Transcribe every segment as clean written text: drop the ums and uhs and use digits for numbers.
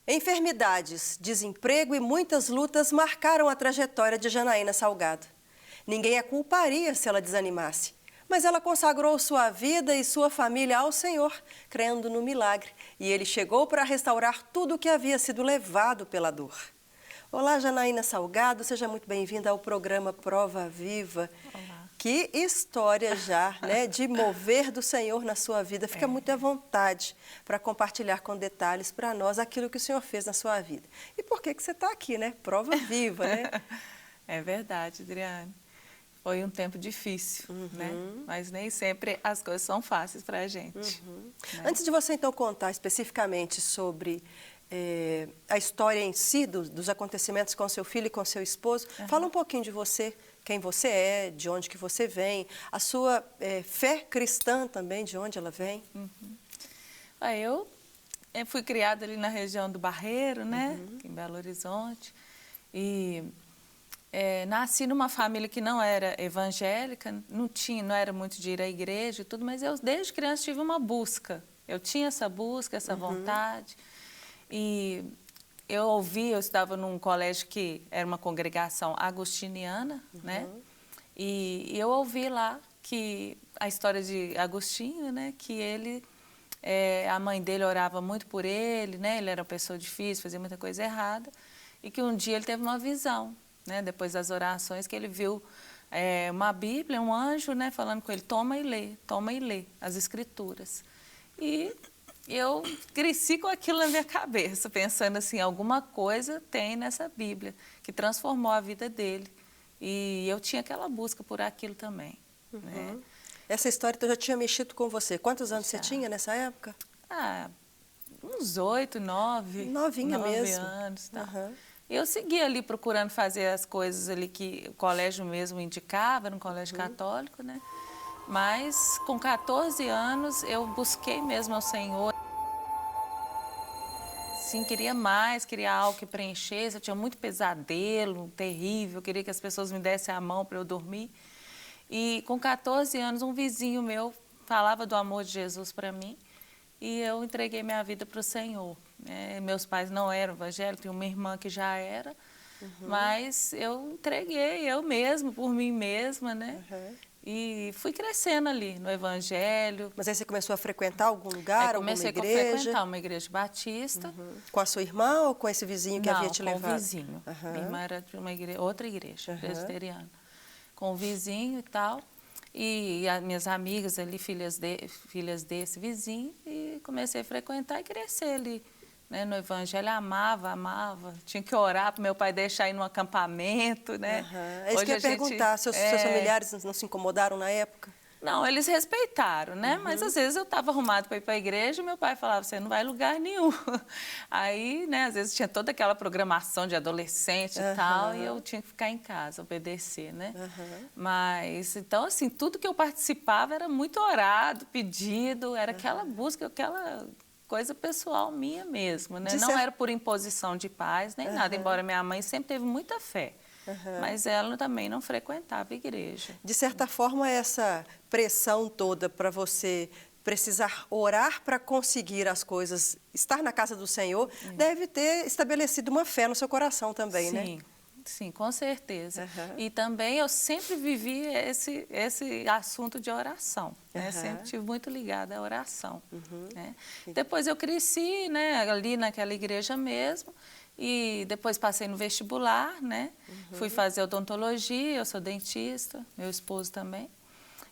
Enfermidades, desemprego e muitas lutas marcaram a trajetória de Janaína Salgado. Ninguém a culparia se ela desanimasse, mas ela consagrou sua vida e sua família ao Senhor, crendo no milagre, e Ele chegou para restaurar tudo o que havia sido levado pela dor. Olá, Janaína Salgado, seja muito bem-vinda ao programa Prova Viva. Olá. Que história já, né, de mover do Senhor na sua vida. Fica muito à vontade para compartilhar com detalhes para nós aquilo que o Senhor fez na sua vida. E por que você está aqui, né? Prova viva, né? É verdade, Adriane. Foi um tempo difícil, né? Mas nem sempre as coisas são fáceis para a gente. Né? Antes de você, então, contar especificamente sobre a história em si, dos acontecimentos com seu filho e com seu esposo, fala um pouquinho de você, quem você é, de onde que você vem, a sua fé cristã também, de onde ela vem. Eu fui criada ali na região do Barreiro, né? Em Belo Horizonte. E nasci numa família que não era evangélica, não era muito de ir à igreja e tudo, mas eu desde criança tive uma busca. Eu tinha essa busca, essa vontade. E eu estudava num colégio que era uma congregação agostiniana, né? E eu ouvi lá que a história de Agostinho, né? Que ele, a mãe dele orava muito por ele, né? Ele era uma pessoa difícil, fazia muita coisa errada. E que um dia ele teve uma visão, né? Depois das orações, que ele viu uma Bíblia, um anjo, né? Falando com ele, toma e lê as Escrituras. E eu cresci com aquilo na minha cabeça, pensando assim, alguma coisa tem nessa Bíblia que transformou a vida dele. E eu tinha aquela busca por aquilo também. Né? Essa história então, já tinha mexido com você. Quantos anos você tinha nessa época? Uns 8, 9. Novinha 9 mesmo. anos. Tá. Eu segui ali procurando fazer as coisas ali que o colégio mesmo indicava, era um colégio católico, né? Mas com 14 anos eu busquei mesmo ao Senhor. Sim, queria mais, queria algo que preenchesse. Eu tinha muito pesadelo, terrível, queria que as pessoas me dessem a mão para eu dormir. E com 14 anos, um vizinho meu falava do amor de Jesus para mim e eu entreguei minha vida para o Senhor. Meus pais não eram evangélicos, tinha uma irmã que já era, mas eu entreguei eu mesma, por mim mesma, né? E fui crescendo ali no Evangelho. Mas aí você começou a frequentar algum lugar, alguma igreja? Comecei a frequentar uma igreja batista. Com a sua irmã ou com esse vizinho que havia te levado? Com o vizinho. Minha irmã era de uma outra igreja, presbiteriana. Com o vizinho e tal. E as minhas amigas ali, filhas desse vizinho. E comecei a frequentar e crescer ali. Né, no Evangelho, amava. Tinha que orar para meu pai deixar ir no acampamento, né? É isso que eu ia perguntar, seus familiares não se incomodaram na época? Não, eles respeitaram, né? Mas às vezes eu estava arrumado para ir para a igreja e meu pai falava, você não vai em lugar nenhum. Aí, né, às vezes tinha toda aquela programação de adolescente e tal, e eu tinha que ficar em casa, obedecer, né? Mas, então, assim, tudo que eu participava era muito orado, pedido, era aquela busca, aquela coisa pessoal minha mesmo, né? Não era por imposição de pais, nem nada, embora minha mãe sempre teve muita fé. Mas ela também não frequentava a igreja. De certa forma, essa pressão toda para você precisar orar para conseguir as coisas, estar na casa do Senhor, deve ter estabelecido uma fé no seu coração também, né? Sim, com certeza. E também eu sempre vivi esse assunto de oração. Né? Sempre estive muito ligada à oração. Né? Depois eu cresci, né, ali naquela igreja mesmo. E depois passei no vestibular, né? Fui fazer odontologia, eu sou dentista, meu esposo também.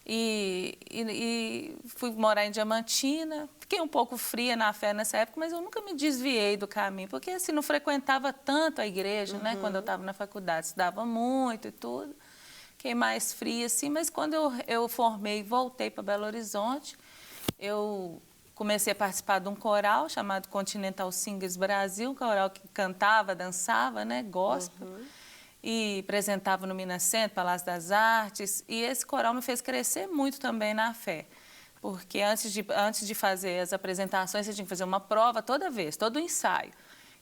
E fui morar em Diamantina. Fiquei um pouco fria na fé nessa época, mas eu nunca me desviei do caminho, porque assim, não frequentava tanto a igreja, né? Quando eu estava na faculdade, estudava muito e tudo. Fiquei mais fria, assim, mas quando eu formei e voltei para Belo Horizonte, eu comecei a participar de um coral chamado Continental Singers Brasil, um coral que cantava, dançava, né, gospel, e apresentava no Minas Centro, Palácio das Artes, e esse coral me fez crescer muito também na fé, porque antes de fazer as apresentações, você tinha que fazer uma prova toda vez, todo ensaio,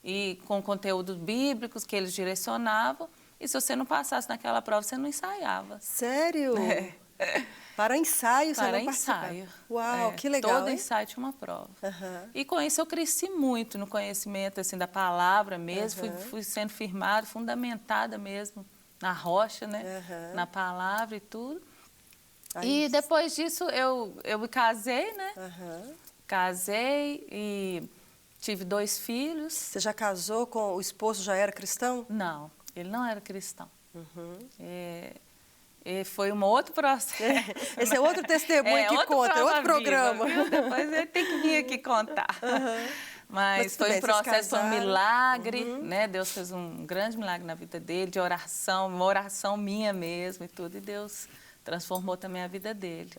e com conteúdos bíblicos que eles direcionavam, e se você não passasse naquela prova, você não ensaiava. Sério? Para ensaio, você Para não participava? ensaio. Uau, que legal, Todo hein? ensaio tinha uma prova. Aham. E com isso eu cresci muito no conhecimento assim, da palavra mesmo, Aham. fui sendo firmada, fundamentada mesmo na rocha, né? Aham. Na palavra e tudo. Aí- E depois disso eu me casei, né? Aham. Casei e tive 2 filhos. Você já casou com o esposo, já era cristão? Não, ele não era cristão. Uhum. E foi um outro processo. Esse é outro testemunho que outro conta, é outro prova viva, programa. viu? Depois ele tem que vir aqui contar. Mas Mas tudo foi bem, um vocês processo, foi um casaram. milagre, né? Deus fez um grande milagre na vida dele, de oração, uma oração minha mesmo e tudo. E Deus transformou também a vida dele.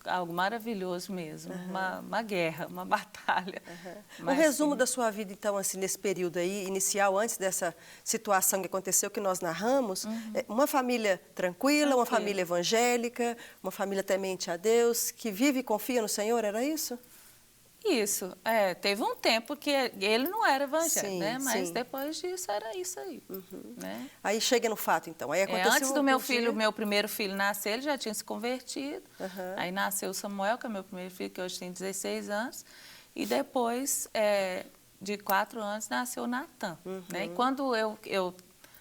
Algo maravilhoso mesmo, uma guerra, uma batalha. Um Mas, resumo sim, da sua vida, então, assim, nesse período aí, inicial, antes dessa situação que aconteceu, que nós narramos, uma família tranquila, uma família evangélica, uma família temente a Deus, que vive e confia no Senhor, era isso? Isso, teve um tempo que ele não era evangélico, Sim, né? Mas sim. depois disso era isso aí, né? Aí chega no fato, então. Aí aconteceu Antes do um meu dia- filho, meu primeiro filho nascer, ele já tinha se convertido. Aham. Aí nasceu o Samuel, que é meu primeiro filho, que hoje tem 16 anos. E depois, de 4 anos, nasceu o Natan. Né? E quando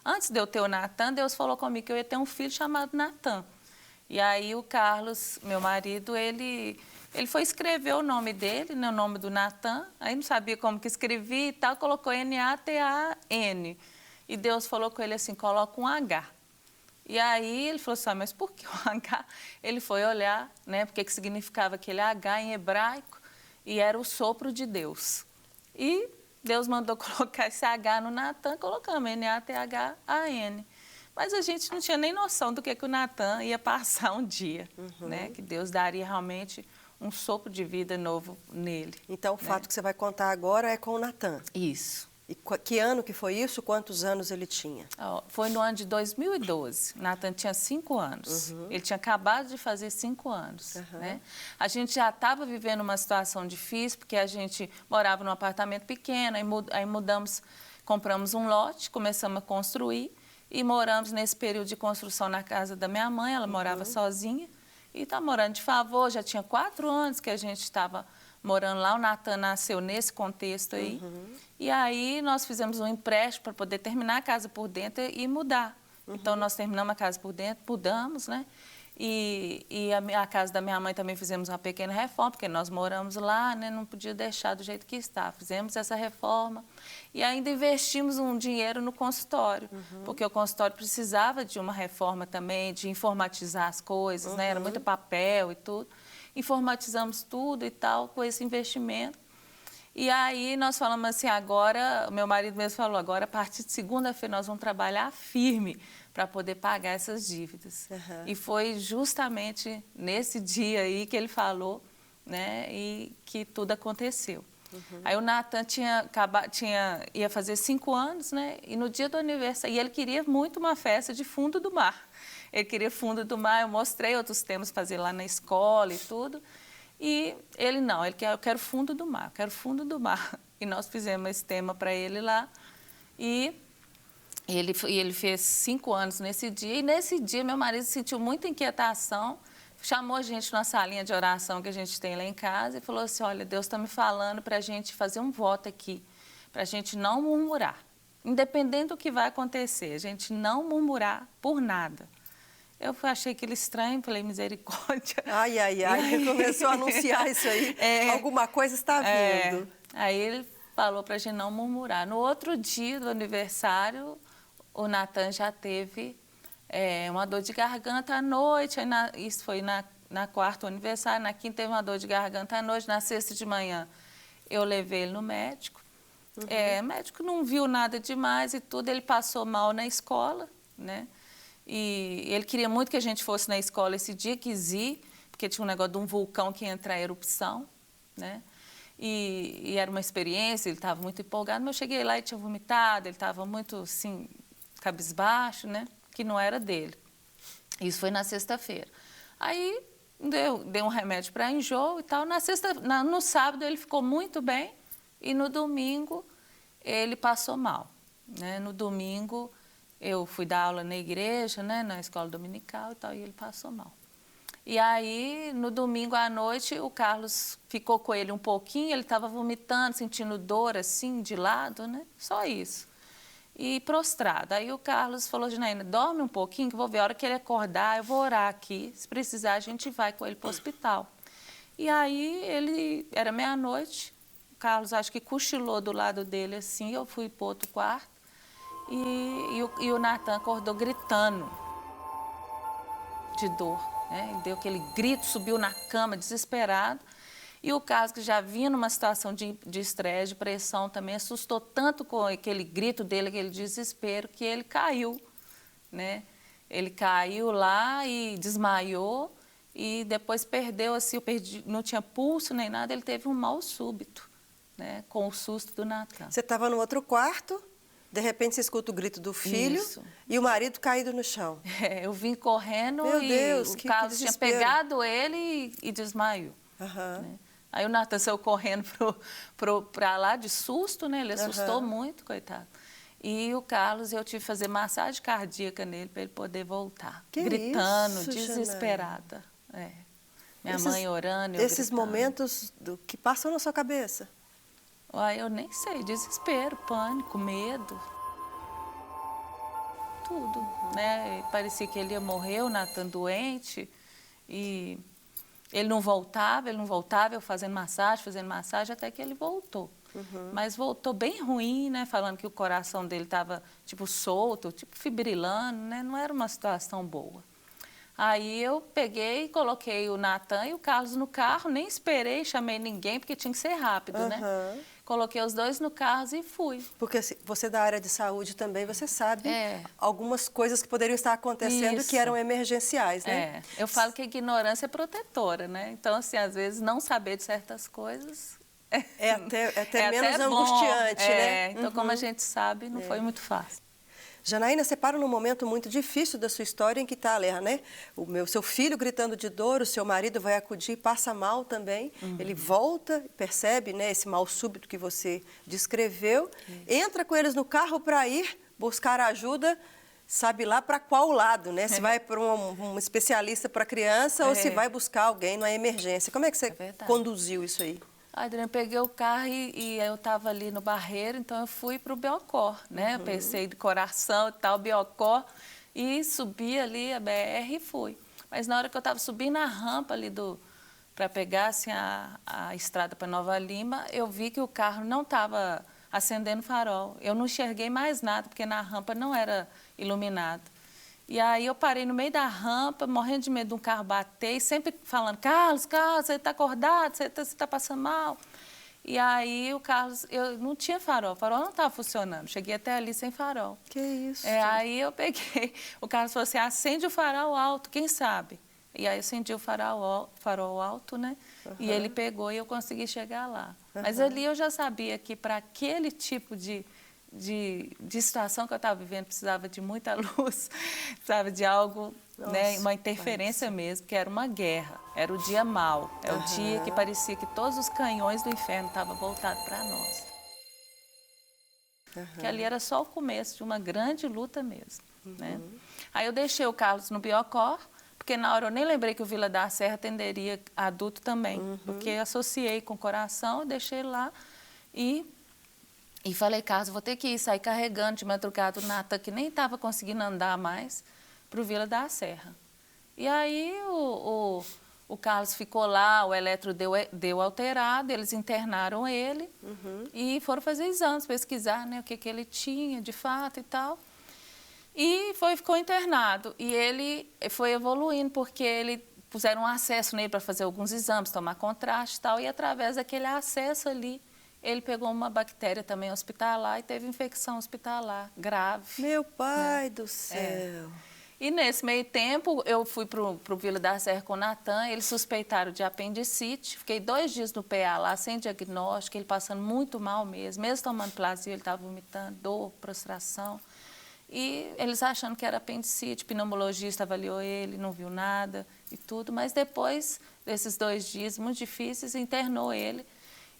antes de eu ter o Natan, Deus falou comigo que eu ia ter um filho chamado Natan. E aí o Carlos, meu marido, ele foi escrever o nome dele, né, o nome do Natan, aí não sabia como que escrevia e tal, colocou N-A-T-A-N. E Deus falou com ele assim, coloca um H. E aí ele falou assim, mas por que o H? Ele foi olhar, né, porque que significava aquele H em hebraico, e era o sopro de Deus. E Deus mandou colocar esse H no Natan, colocamos N-A-T-H-A-N. Mas a gente não tinha nem noção do que o Natan ia passar um dia, né? Que Deus daria realmente um sopro de vida novo nele. Então, o fato que você vai contar agora é com o Natan. Isso. E que ano que foi isso? Quantos anos ele tinha? Foi no ano de 2012. Natan tinha 5 anos. Ele tinha acabado de fazer 5 anos. Né? A gente já estava vivendo uma situação difícil, porque a gente morava num apartamento pequeno, aí mudamos, compramos um lote, começamos a construir e moramos nesse período de construção na casa da minha mãe. Ela morava sozinha e está morando de favor. Já tinha 4 anos que a gente estava morando lá. O Natan nasceu nesse contexto aí. E aí nós fizemos um empréstimo para poder terminar a casa por dentro e mudar. Então nós terminamos a casa por dentro, mudamos, né? E a casa da minha mãe também fizemos uma pequena reforma, porque nós moramos lá, né? Não podia deixar do jeito que está. Fizemos essa reforma e ainda investimos um dinheiro no consultório, porque o consultório precisava de uma reforma também, de informatizar as coisas, né? Era muito papel e tudo. Informatizamos tudo e tal com esse investimento. E aí nós falamos assim, agora, o meu marido mesmo falou, agora a partir de segunda-feira nós vamos trabalhar firme para poder pagar essas dívidas. E foi justamente nesse dia aí que ele falou, né, e que tudo aconteceu. Aí o Natan ia fazer 5 anos, né, e no dia do aniversário, e ele queria muito uma festa de fundo do mar. Ele queria fundo do mar, eu mostrei outros temas para fazer lá na escola e tudo. E ele não, ele quer, eu quero fundo do mar, eu quero fundo do mar. E nós fizemos esse tema para ele lá. E ele fez 5 anos nesse dia. E nesse dia meu marido sentiu muita inquietação, chamou a gente numa salinha de oração que a gente tem lá em casa e falou assim, olha, Deus está me falando para a gente fazer um voto aqui, para a gente não murmurar. Independente do que vai acontecer, a gente não murmurar por nada. Eu achei aquilo estranho, falei, misericórdia. Ai, ai, ai, aí, começou a anunciar isso aí. Alguma coisa está vindo. Aí ele falou para a gente não murmurar. No outro dia do aniversário, o Natan já teve uma dor de garganta à noite. Isso foi na quarta aniversário, na quinta teve uma dor de garganta à noite, na sexta de manhã eu levei ele no médico. O médico não viu nada demais e tudo, ele passou mal na escola, né? E ele queria muito que a gente fosse na escola esse dia, quis ir, porque tinha um negócio de um vulcão que ia entrar em erupção, né? E era uma experiência, ele estava muito empolgado, mas eu cheguei lá e tinha vomitado, ele estava muito, assim, cabisbaixo, né? Que não era dele. Isso foi na sexta-feira. Aí deu um remédio para enjoo e tal. No sábado ele ficou muito bem e no domingo ele passou mal, né? No domingo eu fui dar aula na igreja, né, na escola dominical e tal, e ele passou mal. E aí, no domingo à noite, o Carlos ficou com ele um pouquinho, ele estava vomitando, sentindo dor assim, de lado, né? Só isso. E prostrado. Aí o Carlos falou, Janaína, dorme um pouquinho, que eu vou ver. A hora que ele acordar, eu vou orar aqui. Se precisar, a gente vai com ele para o hospital. E aí, era meia-noite, o Carlos acho que cochilou do lado dele assim, eu fui para outro quarto. E o Natan acordou gritando de dor, né? Ele deu aquele grito, subiu na cama, desesperado. E o Carlos, que já vinha numa situação de estresse, de pressão também, assustou tanto com aquele grito dele, aquele desespero, que ele caiu, né? Ele caiu lá e desmaiou e depois perdeu, assim, não tinha pulso nem nada, ele teve um mal súbito, né? Com o susto do Natan. Você estava no outro quarto, de repente você escuta o grito do filho. Isso. E o marido caído no chão. Eu vim correndo. Meu Deus, o Carlos tinha pegado ele e desmaiou. Né? Aí o Natan saiu correndo para lá de susto, né? Ele assustou muito, coitado. E o Carlos, eu tive que fazer massagem cardíaca nele para ele poder voltar. Gritando, isso, desesperada. Minha mãe orando, eu esses gritando. Momentos que passam na sua cabeça? Uai, eu nem sei, desespero, pânico, medo. Tudo, né? Parecia que ele ia morrer, o Natan doente. E ele não voltava, eu fazendo massagem, até que ele voltou. Mas voltou bem ruim, né? Falando que o coração dele estava, tipo, solto, tipo, fibrilando, né? Não era uma situação boa. Aí eu peguei, coloquei o Natan e o Carlos no carro, nem esperei, chamei ninguém, porque tinha que ser rápido, né? Coloquei os dois no carro e fui. Porque você da área de saúde também, você sabe algumas coisas que poderiam estar acontecendo que eram emergenciais, né? Eu falo que a ignorância é protetora, né? Então, assim, às vezes não saber de certas coisas é até menos angustiante, né? Então, como a gente sabe, não foi muito fácil. Janaína, você para num momento muito difícil da sua história em que está, né? Seu filho gritando de dor, o seu marido vai acudir, passa mal também. Ele volta, percebe, né, esse mal súbito que você descreveu, entra com eles no carro para ir buscar ajuda, sabe lá para qual lado, né? Se vai para um especialista para criança ou se vai buscar alguém numa emergência. Como é que você conduziu isso aí? Adriana, peguei o carro e eu estava ali no Barreiro, então eu fui para o Biocor, né? Eu pensei de coração e tal, Biocor, e subi ali a BR e fui. Mas na hora que eu estava subindo a rampa ali para pegar assim, a estrada para Nova Lima, eu vi que o carro não estava acendendo farol. Eu não enxerguei mais nada, porque na rampa não era iluminado. E aí eu parei no meio da rampa, morrendo de medo de um carro bater, e sempre falando, Carlos, você está acordado, você está passando mal. E aí o Carlos, eu não tinha farol, o farol não estava funcionando, cheguei até ali sem farol. Que isso? Aí eu peguei, o Carlos falou assim, acende o farol alto, quem sabe? E aí eu acendi o farol alto, né? E ele pegou e eu consegui chegar lá. Mas ali eu já sabia que para aquele tipo de situação que eu estava vivendo, precisava de muita luz, precisava de algo, né, uma interferência mesmo, que era uma guerra, era o dia mau, é o dia que parecia que todos os canhões do inferno estavam voltados para nós. Que ali era só o começo de uma grande luta mesmo. Né? Aí eu deixei o Carlos no Biocor, porque na hora eu nem lembrei que o Vila da Serra atenderia adulto também, porque associei com o coração, eu deixei lá e falei, Carlos, vou ter que ir, sair carregando de madrugada o Natan, que nem estava conseguindo andar mais, para o Vila da Serra. E aí o Carlos ficou lá, o eletro deu alterado, eles internaram ele e foram fazer exames, pesquisar, né, o que ele tinha de fato e tal. E ficou internado. E ele foi evoluindo, porque puseram um acesso nele para fazer alguns exames, tomar contraste e tal, e através daquele acesso ali, ele pegou uma bactéria também hospitalar e teve infecção hospitalar grave. Meu pai do céu! E nesse meio tempo, eu fui para o Vila da Serra com o Natan, eles suspeitaram de apendicite, fiquei 2 dias no PA lá, sem diagnóstico, ele passando muito mal mesmo tomando Plasio, ele estava vomitando, dor, prostração. E eles achando que era apendicite, o pneumologista avaliou ele, não viu nada e tudo, mas depois desses 2 dias muito difíceis, internou ele.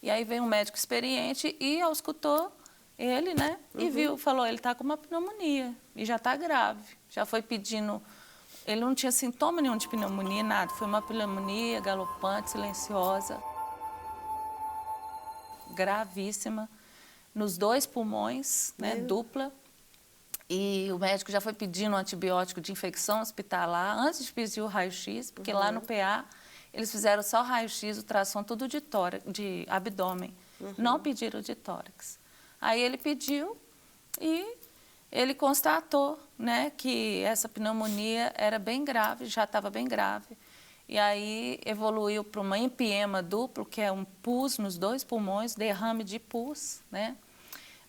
E aí veio um médico experiente e auscultou ele, né? E falou, ele está com uma pneumonia e já está grave. Já foi pedindo Ele não tinha sintoma nenhum de pneumonia, nada. Foi uma pneumonia galopante, silenciosa, gravíssima, nos 2 pulmões, né, dupla. E o médico já foi pedindo um antibiótico de infecção hospitalar antes de pedir o raio-x, porque lá no PA eles fizeram só raio-x, ultrassom, tudo de tórax, de abdômen. Não pediram de tórax. Aí ele pediu e ele constatou, né, que essa pneumonia era bem grave, já estava bem grave. E aí evoluiu para uma empiema duplo, que é um pus nos 2 pulmões, derrame de pus, né?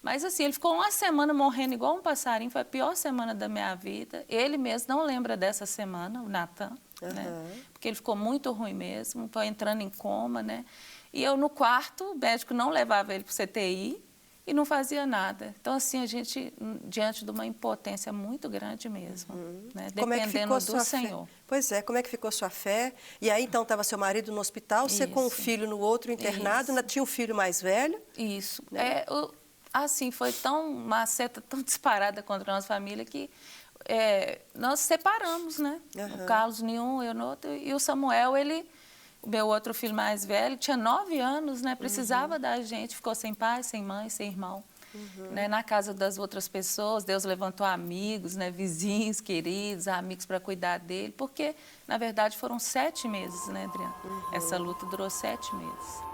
Mas assim, ele ficou uma semana morrendo igual um passarinho, foi a pior semana da minha vida. Ele mesmo não lembra dessa semana, o Natan, né? Porque ele ficou muito ruim mesmo, foi entrando em coma, né? E eu no quarto, o médico não levava ele para o CTI e não fazia nada. Então assim, a gente, diante de uma impotência muito grande mesmo, né? Como é que ficou Dependendo sua do Senhor. fé? Pois é, como é que ficou sua fé? E aí, então, estava seu marido no hospital, você com o Isso. filho no outro internado, Isso. ainda tinha um filho mais velho? Isso. Assim, foi uma seta tão disparada contra a nossa família que nós separamos, né? O Carlos em um, eu no outro. E o Samuel, o meu outro filho mais velho, tinha 9 anos, né? Precisava da gente, ficou sem pai, sem mãe, sem irmão. Né? Na casa das outras pessoas, Deus levantou amigos, né? Vizinhos, queridos, amigos para cuidar dele, porque, na verdade, foram 7 meses, né, Adriana? Essa luta durou 7 meses.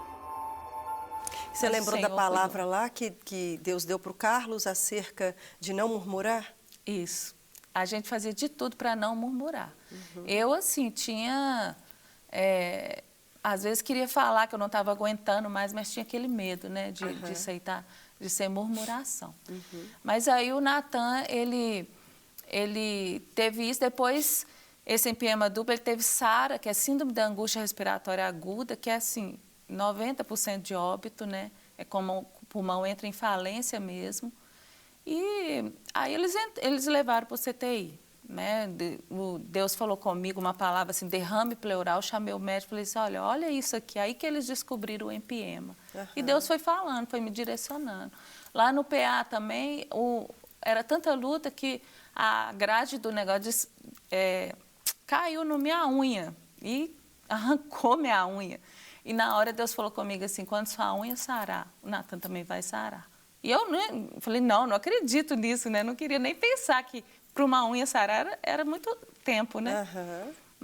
Você lembrou da palavra lá que Deus deu para o Carlos acerca de não murmurar? Isso. A gente fazia de tudo para não murmurar. Eu, assim, tinha... às vezes queria falar que eu não estava aguentando mais, mas tinha aquele medo, né, de aceitar, de ser murmuração. Mas aí o Natan, ele teve isso, depois, esse empiema duplo, ele teve SARA, que é síndrome da angústia respiratória aguda, que é assim, 90% de óbito, né? É como o pulmão entra em falência mesmo. E aí eles levaram para o CTI, né? Deus falou comigo uma palavra assim, derrame pleural, chamei o médico e falei assim, olha isso aqui. Aí que eles descobriram o empiema. E Deus foi falando, foi me direcionando. Lá no PA também, era tanta luta que a grade do negócio caiu na minha unha e arrancou minha unha. E na hora Deus falou comigo assim, quando sua unha sarar, o Natan também vai sarar. E eu falei, não acredito nisso, né? Não queria nem pensar que para uma unha sarar era muito tempo, né?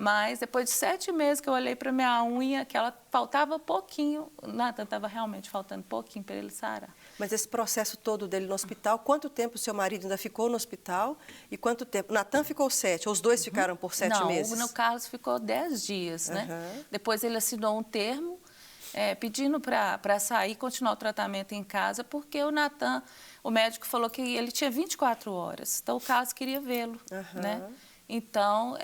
Mas depois de 7 meses que eu olhei para minha unha, que ela faltava pouquinho, o Natan estava realmente faltando pouquinho para ele sarar. Mas esse processo todo dele no hospital, quanto tempo o seu marido ainda ficou no hospital e quanto tempo? O Natan ficou 7, ou os dois ficaram por 7 meses? Não, o Carlos ficou 10 dias, né? Depois ele assinou um termo pedindo para sair e continuar o tratamento em casa, porque o Natan, o médico falou que ele tinha 24 horas, então o Carlos queria vê-lo, né? Então,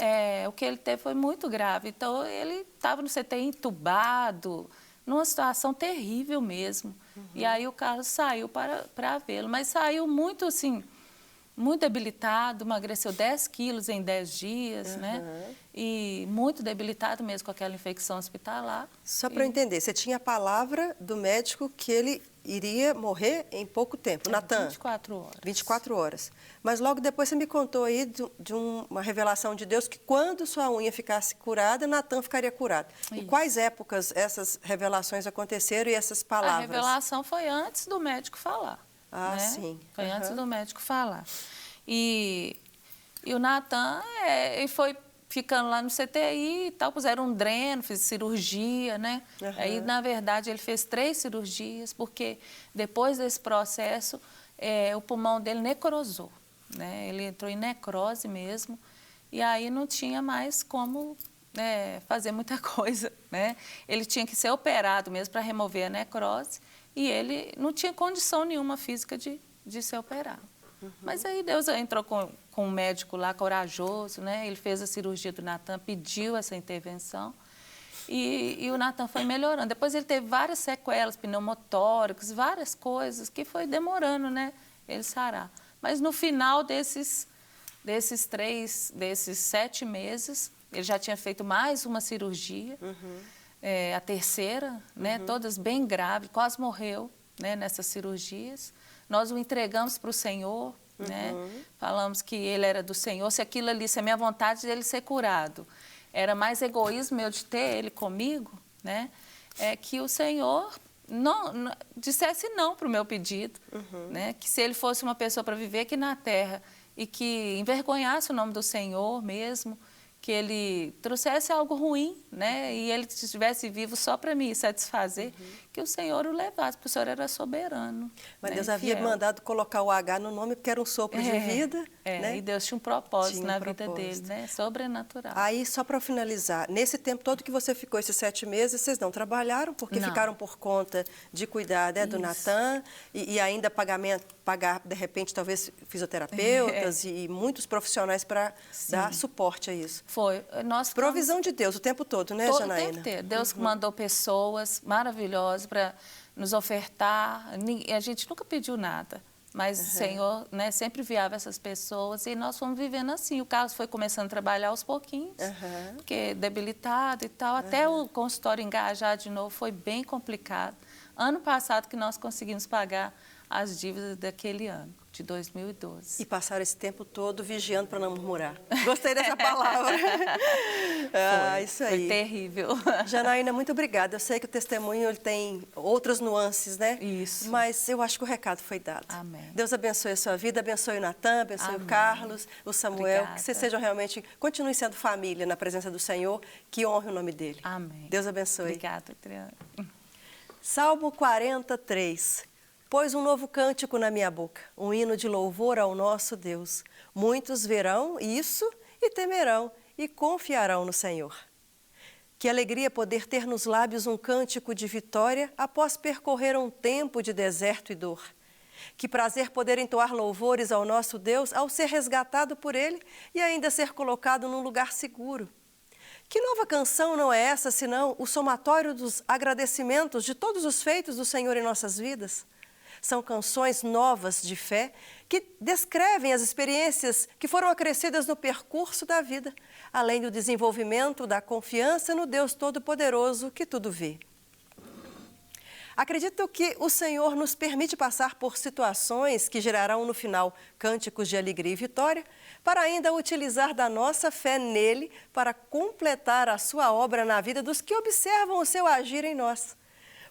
o que ele teve foi muito grave. Então, ele estava no CTI entubado, numa situação terrível mesmo. E aí o Carlos saiu para vê-lo, mas saiu muito assim, muito debilitado, emagreceu 10 quilos em 10 dias, né? E muito debilitado mesmo com aquela infecção hospitalar. Só para eu entender, você tinha a palavra do médico que ele iria morrer em pouco tempo, Natan? 24 horas. 24 horas. Mas logo depois você me contou aí de uma revelação de Deus que quando sua unha ficasse curada, Natan ficaria curado. Isso. Em quais épocas essas revelações aconteceram e essas palavras? A revelação foi antes do médico falar. Ah, né? sim. Foi antes do médico falar. E o Natan foi ficando lá no CTI e tal, puseram um dreno, fez cirurgia, né? Aí, na verdade, ele fez 3 cirurgias, porque depois desse processo, o pulmão dele necrosou, né? Ele entrou em necrose mesmo, e aí não tinha mais como fazer muita coisa, né? Ele tinha que ser operado mesmo para remover a necrose, e ele não tinha condição nenhuma física de ser operado. Mas aí Deus entrou com um médico lá corajoso, né? Ele fez a cirurgia do Natan, pediu essa intervenção e o Natan foi melhorando. Depois ele teve várias sequelas pneumotóricas, várias coisas que foi demorando, né? Ele sarar. Mas no final desses 7 meses, ele já tinha feito mais uma cirurgia, a terceira, né? Todas bem graves, quase morreu, né? Nessas cirurgias. Nós o entregamos para o Senhor, né? Falamos que ele era do Senhor, se aquilo ali, se a minha vontade dele ser curado era mais egoísmo meu de ter ele comigo, né? É que o Senhor dissesse não para o meu pedido, né? Que se ele fosse uma pessoa para viver aqui na terra e que envergonhasse o nome do Senhor mesmo, que ele trouxesse algo ruim, né? E ele estivesse vivo só para me satisfazer, que o Senhor o levasse, porque o Senhor era soberano. Mas né? Deus havia Fiel. mandado colocar o H no nome porque era um sopro de vida. Né? E Deus tinha um propósito Tinha um na vida propósito. dele, né? Sobrenatural. Aí, só para finalizar, nesse tempo todo que você ficou, esses 7 meses, vocês não trabalharam porque Não. ficaram por conta de cuidar, né, do Isso. Natan e ainda pagar, de repente, talvez fisioterapeutas e muitos profissionais para dar suporte a isso. Foi. Nós Provisão de Deus o tempo todo, né, todo Janaína? o tempo inteiro. Deus mandou pessoas maravilhosas para nos ofertar. A gente nunca pediu nada. Mas o Senhor, né, sempre enviava essas pessoas e nós fomos vivendo assim. O Carlos foi começando a trabalhar aos pouquinhos, porque debilitado e tal. Até o consultório engajar de novo foi bem complicado. Ano passado que nós conseguimos pagar as dívidas daquele ano, de 2012. E passaram esse tempo todo vigiando para não murmurar. Gostei dessa palavra. Isso aí. Foi terrível. Janaína, muito obrigada. Eu sei que o testemunho ele tem outras nuances, né? Isso. Mas eu acho que o recado foi dado. Amém. Deus abençoe a sua vida, abençoe o Natan, abençoe o Carlos, o Samuel. Obrigada. Que vocês sejam realmente, continuem sendo família na presença do Senhor, que honre o nome dele. Amém. Deus abençoe. Obrigada, Adriana. Salmo 43. Pôs um novo cântico na minha boca, um hino de louvor ao nosso Deus. Muitos verão isso e temerão e confiarão no Senhor. Que alegria poder ter nos lábios um cântico de vitória após percorrer um tempo de deserto e dor. Que prazer poder entoar louvores ao nosso Deus ao ser resgatado por Ele e ainda ser colocado num lugar seguro. Que nova canção não é essa, senão o somatório dos agradecimentos de todos os feitos do Senhor em nossas vidas? São canções novas de fé que descrevem as experiências que foram acrescidas no percurso da vida, além do desenvolvimento da confiança no Deus Todo-Poderoso que tudo vê. Acredito que o Senhor nos permite passar por situações que gerarão no final cânticos de alegria e vitória, para ainda utilizar da nossa fé nele para completar a sua obra na vida dos que observam o seu agir em nós.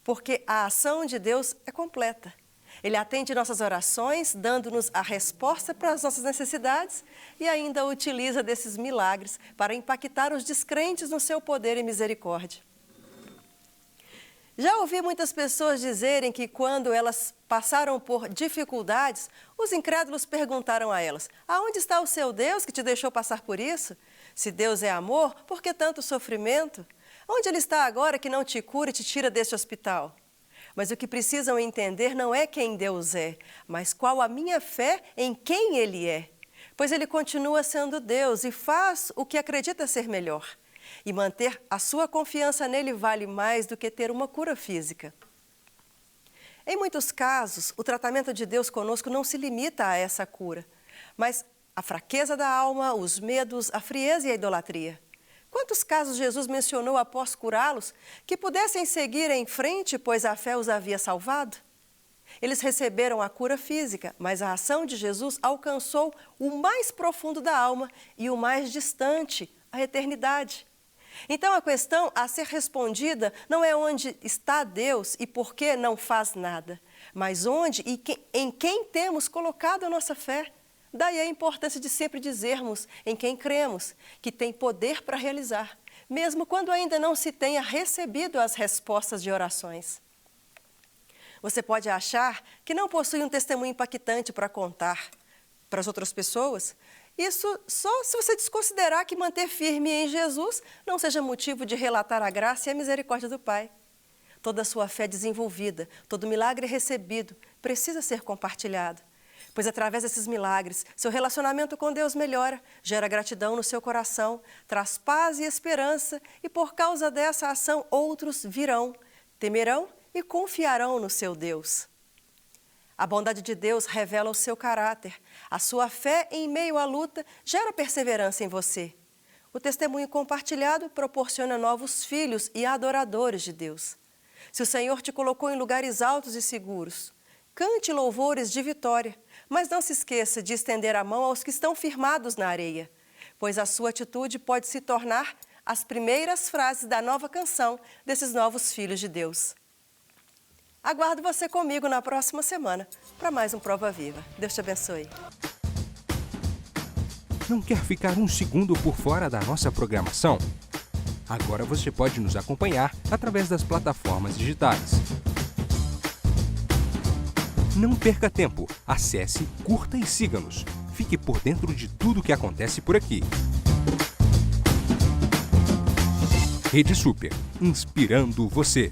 Porque a ação de Deus é completa. Ele atende nossas orações, dando-nos a resposta para as nossas necessidades e ainda utiliza desses milagres para impactar os descrentes no seu poder e misericórdia. Já ouvi muitas pessoas dizerem que quando elas passaram por dificuldades, os incrédulos perguntaram a elas: aonde está o seu Deus que te deixou passar por isso? Se Deus é amor, por que tanto sofrimento? Onde Ele está agora que não te cura e te tira deste hospital? Mas o que precisam entender não é quem Deus é, mas qual a minha fé em quem Ele é. Pois Ele continua sendo Deus e faz o que acredita ser melhor. E manter a sua confiança nele vale mais do que ter uma cura física. Em muitos casos, o tratamento de Deus conosco não se limita a essa cura, mas a fraqueza da alma, os medos, a frieza e a idolatria. Quantos casos Jesus mencionou após curá-los que pudessem seguir em frente, pois a fé os havia salvado? Eles receberam a cura física, mas a ação de Jesus alcançou o mais profundo da alma e o mais distante, a eternidade. Então a questão a ser respondida não é onde está Deus e por que não faz nada, mas onde e em quem temos colocado a nossa fé. Daí a importância de sempre dizermos em quem cremos, que tem poder para realizar, mesmo quando ainda não se tenha recebido as respostas de orações. Você pode achar que não possui um testemunho impactante para contar para as outras pessoas. Isso só se você desconsiderar que manter firme em Jesus não seja motivo de relatar a graça e a misericórdia do Pai. Toda a sua fé desenvolvida, todo milagre recebido precisa ser compartilhado. Pois através desses milagres, seu relacionamento com Deus melhora, gera gratidão no seu coração, traz paz e esperança e por causa dessa ação outros virão, temerão e confiarão no seu Deus. A bondade de Deus revela o seu caráter. A sua fé em meio à luta gera perseverança em você. O testemunho compartilhado proporciona novos filhos e adoradores de Deus. Se o Senhor te colocou em lugares altos e seguros, cante louvores de vitória, Mas não se esqueça de estender a mão aos que estão firmados na areia, pois a sua atitude pode se tornar as primeiras frases da nova canção desses novos filhos de Deus. Aguardo você comigo na próxima semana para mais um Prova Viva. Deus te abençoe. Não quer ficar um segundo por fora da nossa programação? Agora você pode nos acompanhar através das plataformas digitais. Não perca tempo, acesse, curta e siga-nos. Fique por dentro de tudo o que acontece por aqui. Rede Super, inspirando você.